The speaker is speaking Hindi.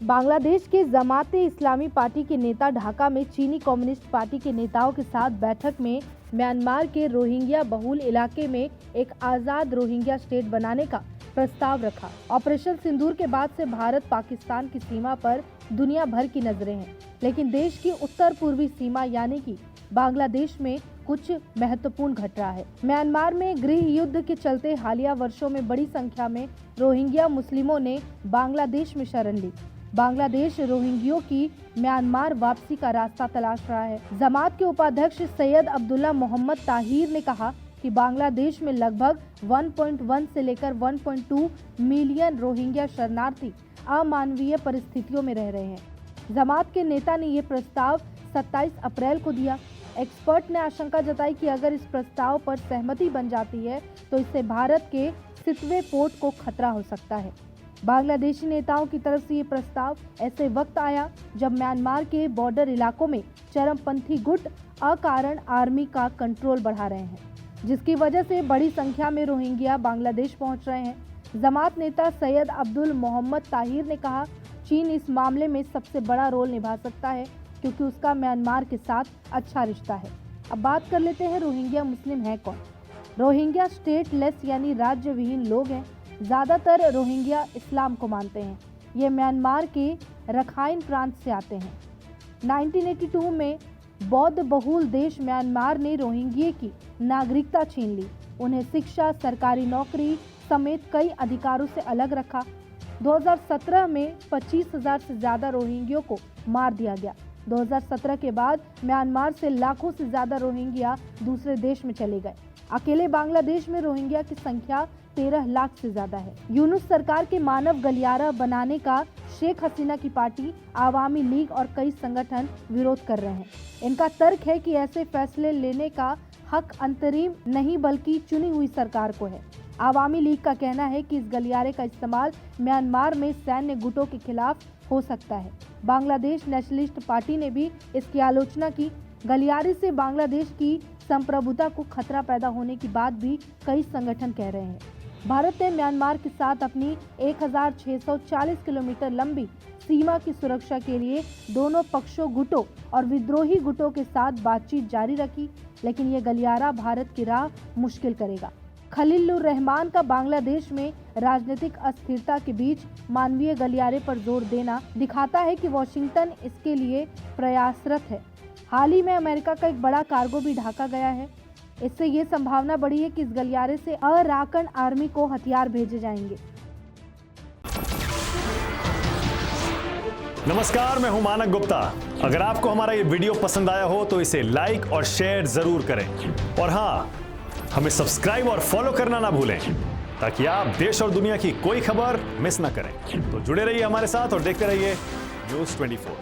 बांग्लादेश के जमाते इस्लामी पार्टी के नेता ढाका में चीनी कम्युनिस्ट पार्टी के नेताओं के साथ बैठक में म्यांमार के रोहिंग्या बहुल इलाके में एक आजाद रोहिंग्या स्टेट बनाने का प्रस्ताव रखा। ऑपरेशन सिंदूर के बाद से भारत पाकिस्तान की सीमा पर दुनिया भर की नजरें हैं, लेकिन देश की उत्तर पूर्वी सीमा यानी कि बांग्लादेश में कुछ महत्वपूर्ण घट रहा है। म्यांमार में गृह युद्ध के चलते हालिया वर्षों में बड़ी संख्या में रोहिंग्या मुस्लिमों ने बांग्लादेश में शरण ली। बांग्लादेश रोहिंग्यों की म्यांमार वापसी का रास्ता तलाश रहा है। जमात के उपाध्यक्ष सैयद अब्दुल्ला मोहम्मद ताहिर ने कहा कि बांग्लादेश में लगभग 1.1 से लेकर 1.2 मिलियन रोहिंग्या शरणार्थी अमानवीय परिस्थितियों में रह रहे हैं। जमात के नेता ने ये प्रस्ताव 27 अप्रैल को दिया। एक्सपर्ट ने आशंका जताई कि अगर इस प्रस्ताव पर सहमति बन जाती है तो इससे भारत के सितवे पोर्ट को खतरा हो सकता है। बांग्लादेशी नेताओं की तरफ से ये प्रस्ताव ऐसे वक्त आया जब म्यांमार के बॉर्डर इलाकों में चरमपंथी गुट अकारण आर्मी का कंट्रोल बढ़ा रहे हैं, जिसकी वजह से बड़ी संख्या में रोहिंग्या बांग्लादेश पहुंच रहे हैं। जमात नेता सैयद अब्दुल मोहम्मद ताहिर ने कहा, चीन इस मामले में सबसे बड़ा रोल निभा सकता है क्योंकि उसका म्यांमार के साथ अच्छा रिश्ता है। अब बात कर लेते हैं रोहिंग्या मुस्लिम है कौन। रोहिंग्या स्टेटलेस यानी राज्य विहीन लोग हैं। ज़्यादातर रोहिंग्या इस्लाम को मानते हैं। ये म्यांमार के रखाइन प्रांत से आते हैं। 1982 में बौद्ध बहुल देश म्यांमार ने रोहिंग्या की नागरिकता छीन ली। उन्हें शिक्षा, सरकारी नौकरी समेत कई अधिकारों से अलग रखा। 2017 में 25,000 से ज़्यादा रोहिंग्यों को मार दिया गया। 2017 के बाद म्यांमार से लाखों से ज़्यादा रोहिंग्या दूसरे देश में चले गए। अकेले बांग्लादेश में रोहिंग्या की संख्या 13 लाख से ज्यादा है। यूनुस सरकार के मानव गलियारा बनाने का शेख हसीना की पार्टी, आवामी लीग और कई संगठन विरोध कर रहे हैं। इनका तर्क है कि ऐसे फैसले लेने का हक अंतरिम नहीं बल्कि चुनी हुई सरकार को है। आवामी लीग का कहना है कि इस गलियारे का इस्तेमाल म्यांमार में सैन्य गुटों के खिलाफ हो सकता है। बांग्लादेश नेशनलिस्ट पार्टी ने भी इसकी आलोचना की। गलियारे से बांग्लादेश की संप्रभुता को खतरा पैदा होने की बात भी कई संगठन कह रहे हैं। भारत ने म्यांमार के साथ अपनी 1640 किलोमीटर लंबी सीमा की सुरक्षा के लिए दोनों पक्षों गुटों और विद्रोही गुटों के साथ बातचीत जारी रखी, लेकिन ये गलियारा भारत की राह मुश्किल करेगा। खलीलुर रहमान का बांग्लादेश में राजनीतिक अस्थिरता के बीच मानवीय गलियारे पर जोर देना दिखाता है कि वॉशिंगटन इसके लिए प्रयासरत है। हाल ही में अमेरिका का एक बड़ा कार्गो भी ढाका गया है। इससे ये संभावना बढ़ी है कि इस गलियारे से अराकन आर्मी को हथियार भेजे जाएंगे। नमस्कार, मैं हूं मानक गुप्ता। अगर आपको हमारा ये वीडियो पसंद आया हो तो इसे लाइक और शेयर जरूर करें, और हाँ, हमें सब्सक्राइब और फॉलो करना ना भूलें ताकि आप देश और दुनिया की कोई खबर मिस ना करें। तो जुड़े रहिए हमारे साथ और देखते रहिए न्यूज़ 24।